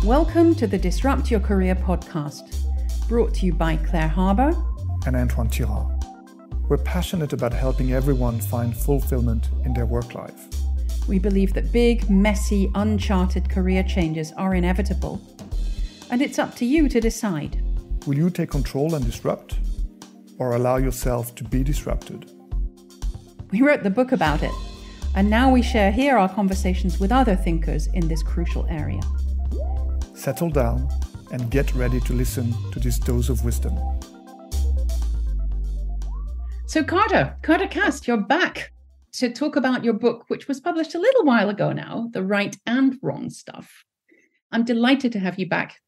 Welcome to the Disrupt Your Career podcast, brought to you by Claire Harbour and Antoine Tirard. We're passionate about helping everyone find fulfillment in their work life. We believe that big, messy, uncharted career changes are inevitable, and it's up to you to decide. Will you take control and disrupt, or allow yourself to be disrupted? We wrote the book about it, and now we share here our conversations with other thinkers in this crucial area. Settle down and get ready to listen to this dose of wisdom. So Carter Cast, you're back to talk about your book, which was published a little while ago now, The Right and Wrong Stuff. I'm delighted to have you back.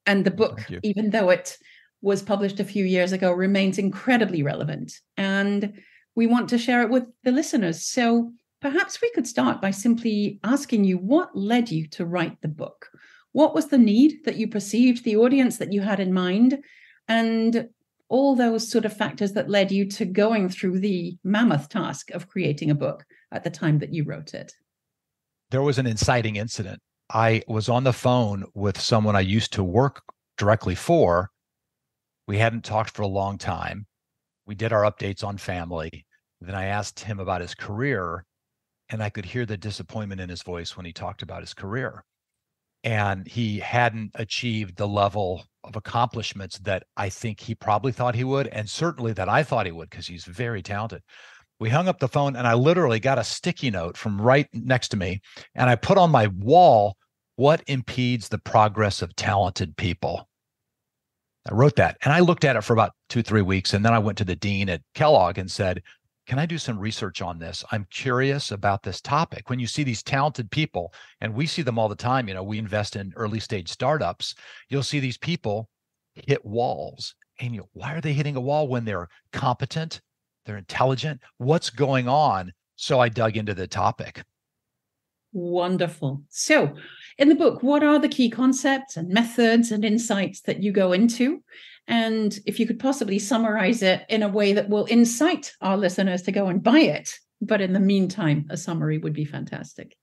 And the book, even though it was published a few years ago, remains incredibly relevant. And we want to share it with the listeners. So perhaps we could start by simply asking you, what led you to write the book? What was the need that you perceived, the audience that you had in mind, and all those sort of factors that led you to going through the mammoth task of creating a book at the time that you wrote it? There was an inciting incident. I was on the phone with someone I used to work directly for. We hadn't talked for a long time. We did our updates on family. Then I asked him about his career, and I could hear the disappointment in his voice when he talked about his career. And he hadn't achieved the level of accomplishments that I think he probably thought he would, and certainly that I thought he would, because he's very talented. We hung up the phone, and I literally got a sticky note from right next to me, and I put on my wall, "What impedes the progress of talented people?" I wrote that, and I looked at it for about 2-3 weeks, and then I went to the dean at Kellogg and said, "Can I do some research on this? I'm curious about this topic." When you see these talented people, and we see them all the time, we invest in early stage startups, you'll see these people hit walls. And why are they hitting a wall when they're competent, they're intelligent? What's going on? So I dug into the topic. Wonderful. So in the book, what are the key concepts and methods and insights that you go into? And if you could possibly summarize it in a way that will incite our listeners to go and buy it. But in the meantime, a summary would be fantastic.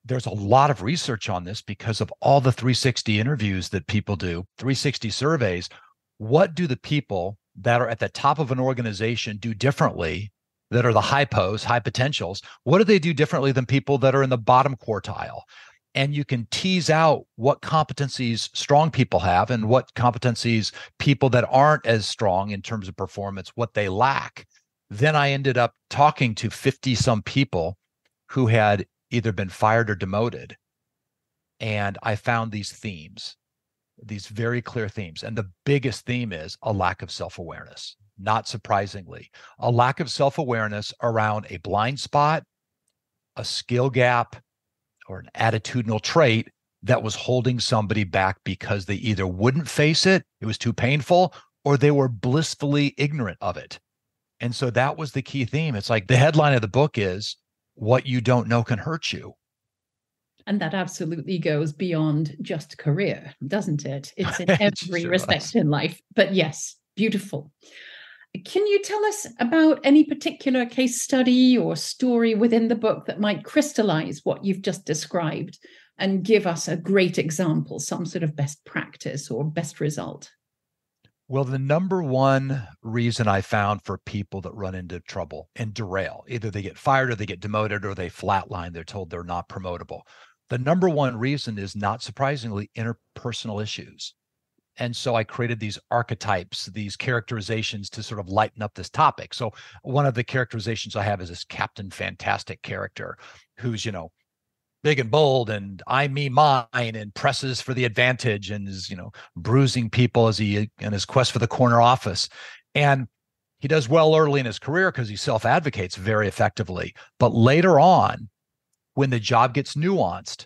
There's a lot of research on this because of all the 360 interviews that people do, 360 surveys. What do the people that are at the top of an organization do differently, that are the high potentials? What do they do differently than people that are in the bottom quartile? And you can tease out what competencies strong people have and what competencies people that aren't as strong in terms of performance, what they lack. Then I ended up talking to 50-some people who had either been fired or demoted. And I found these themes, these very clear themes. And the biggest theme is a lack of self-awareness. Not surprisingly, a lack of self-awareness around a blind spot, a skill gap, or an attitudinal trait that was holding somebody back because they either wouldn't face it, it was too painful, or they were blissfully ignorant of it. And so that was the key theme. It's like the headline of the book is, "What you don't know can hurt you." And that absolutely goes beyond just career, doesn't it? It's in every Sure respect does. in life. But yes, beautiful. Can you tell us about any particular case study or story within the book that might crystallize what you've just described and give us a great example, some sort of best practice or best result? Well, the number one reason I found for people that run into trouble and derail, either they get fired or they get demoted or they flatline, they're told they're not promotable. The number one reason is, not surprisingly, interpersonal issues. And so I created these archetypes, these characterizations to sort of lighten up this topic. So one of the characterizations I have is this Captain Fantastic character who's, big and bold and I, me, mine, and presses for the advantage and is, bruising people as he in his quest for the corner office. And he does well early in his career because he self-advocates very effectively. But later on, when the job gets nuanced,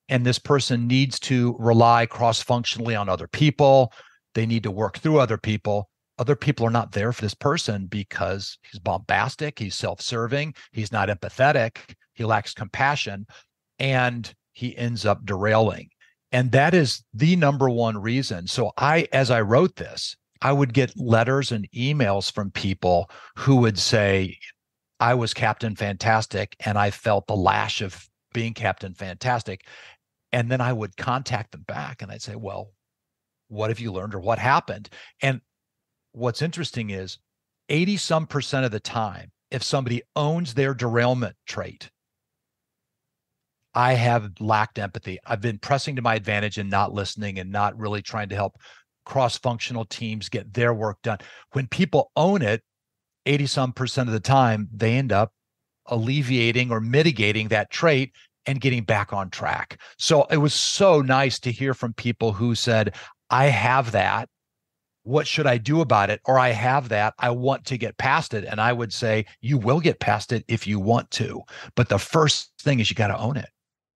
and this person needs to rely cross-functionally on other people, they need to work through other people are not there for this person because he's bombastic, he's self-serving, he's not empathetic, he lacks compassion, and he ends up derailing. And that is the number one reason. So as I wrote this, I would get letters and emails from people who would say, "I was Captain Fantastic and I felt the lash of being Captain Fantastic." And then I would contact them back and I'd say, well, what have you learned or what happened? And what's interesting is 80 some percent of the time, if somebody owns their derailment trait, I have lacked empathy. I've been pressing to my advantage and not listening and not really trying to help cross-functional teams get their work done. When people own it, 80 some percent of the time, they end up alleviating or mitigating that trait and getting back on track. So it was so nice to hear from people who said, I have that. What should I do about it? Or I have that. I want to get past it. And I would say, you will get past it if you want to. But the first thing is you got to own it.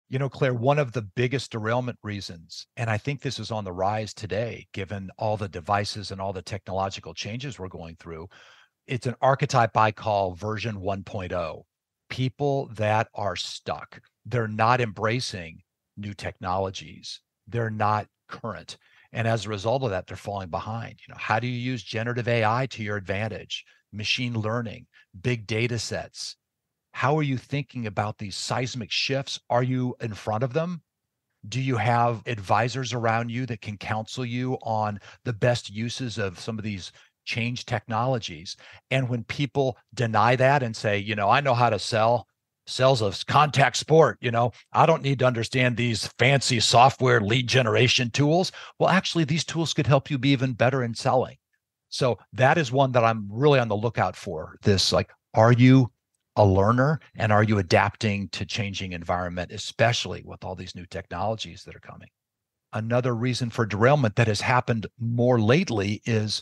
You know, Claire, one of the biggest derailment reasons, and I think this is on the rise today, given all the devices and all the technological changes we're going through, it's an archetype I call version 1.0. People that are stuck. They're not embracing new technologies. They're not current. And as a result of that, they're falling behind. You know, how do you use generative AI to your advantage? Machine learning, big data sets. How are you thinking about these seismic shifts? Are you in front of them? Do you have advisors around you that can counsel you on the best uses of some of these change technologies? And when people deny that and say, you know, I know how to sell, sales a contact sport, you know, I don't need to understand these fancy software lead generation tools. Well, actually, these tools could help you be even better in selling. So that is one that I'm really on the lookout for. This, like, are you a learner and are you adapting to changing environment, especially with all these new technologies that are coming? Another reason for derailment that has happened more lately is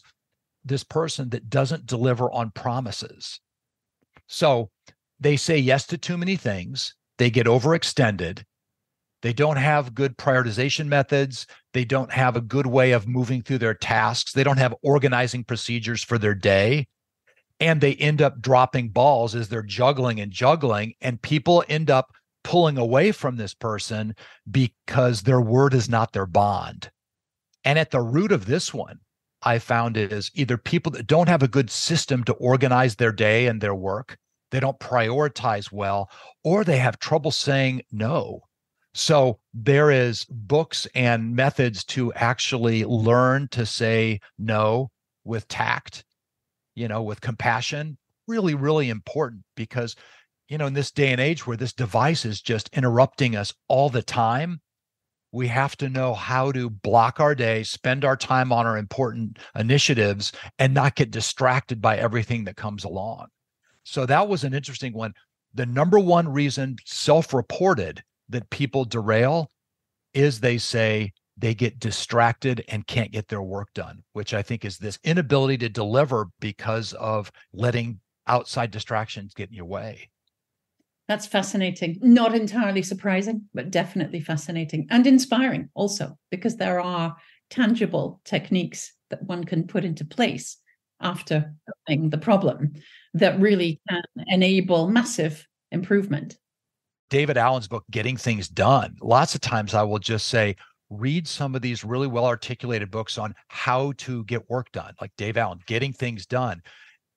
this person that doesn't deliver on promises. So they say yes to too many things. They get overextended. They don't have good prioritization methods. They don't have a good way of moving through their tasks. They don't have organizing procedures for their day. And they end up dropping balls as they're juggling, and people end up pulling away from this person because their word is not their bond. And at the root of this one, I found it is either people that don't have a good system to organize their day and their work, they don't prioritize well, or they have trouble saying no. So there is books and methods to actually learn to say no with tact, you know, with compassion. Really, really important because, you know, in this day and age where this device is just interrupting us all the time, we have to know how to block our day, spend our time on our important initiatives, and not get distracted by everything that comes along. So that was an interesting one. The number one reason self-reported that people derail is they say they get distracted and can't get their work done, which I think is this inability to deliver because of letting outside distractions get in your way. That's fascinating. Not entirely surprising, but definitely fascinating and inspiring also, because there are tangible techniques that one can put into place after solving the problem that really can enable massive improvement. David Allen's book, Getting Things Done, lots of times I will just say, read some of these really well-articulated books on how to get work done, like Dave Allen, Getting Things Done.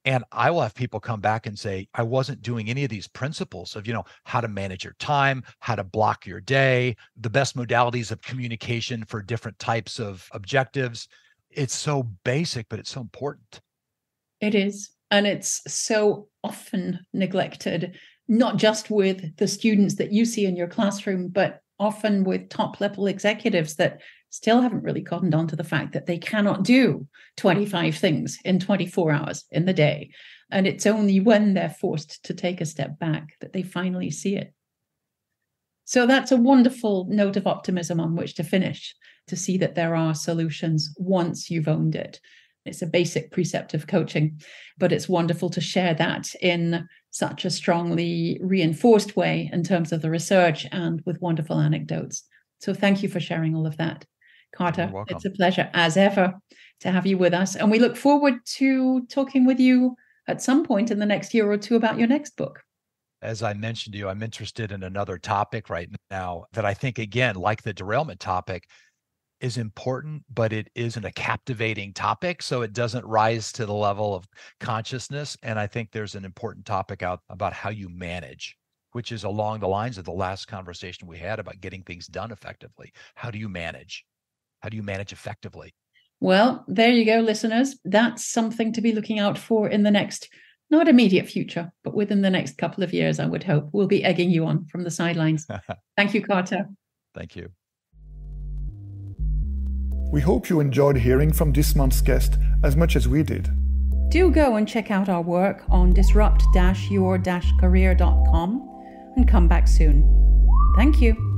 And I will have people come back and say, I wasn't doing any of these principles of, you know, how to manage your time, how to block your day, the best modalities of communication for different types of objectives. It's so basic, but it's so important. It is. And it's so often neglected, not just with the students that you see in your classroom, but often with top level executives that still haven't really cottoned on to the fact that they cannot do 25 things in 24 hours in the day. And it's only when they're forced to take a step back that they finally see it. So that's a wonderful note of optimism on which to finish, to see that there are solutions once you've owned it. It's a basic precept of coaching, but it's wonderful to share that in such a strongly reinforced way in terms of the research and with wonderful anecdotes. So thank you for sharing all of that, Carter. It's a pleasure as ever to have you with us. And we look forward to talking with you at some point in the next year or two about your next book. As I mentioned to you, I'm interested in another topic right now that I think, again, like the derailment topic, is important, but it isn't a captivating topic. So it doesn't rise to the level of consciousness. And I think there's an important topic out about how you manage. which is along the lines of the last conversation we had about getting things done effectively. How do you manage? How do you manage effectively? Well, there you go, listeners. That's something to be looking out for in the next, not immediate future, but within the next couple of years, I would hope. We'll be egging you on from the sidelines. Thank you, Carter. Thank you. We hope you enjoyed hearing from this month's guest as much as we did. Do go and check out our work on disrupt-your-career.com and come back soon. Thank you.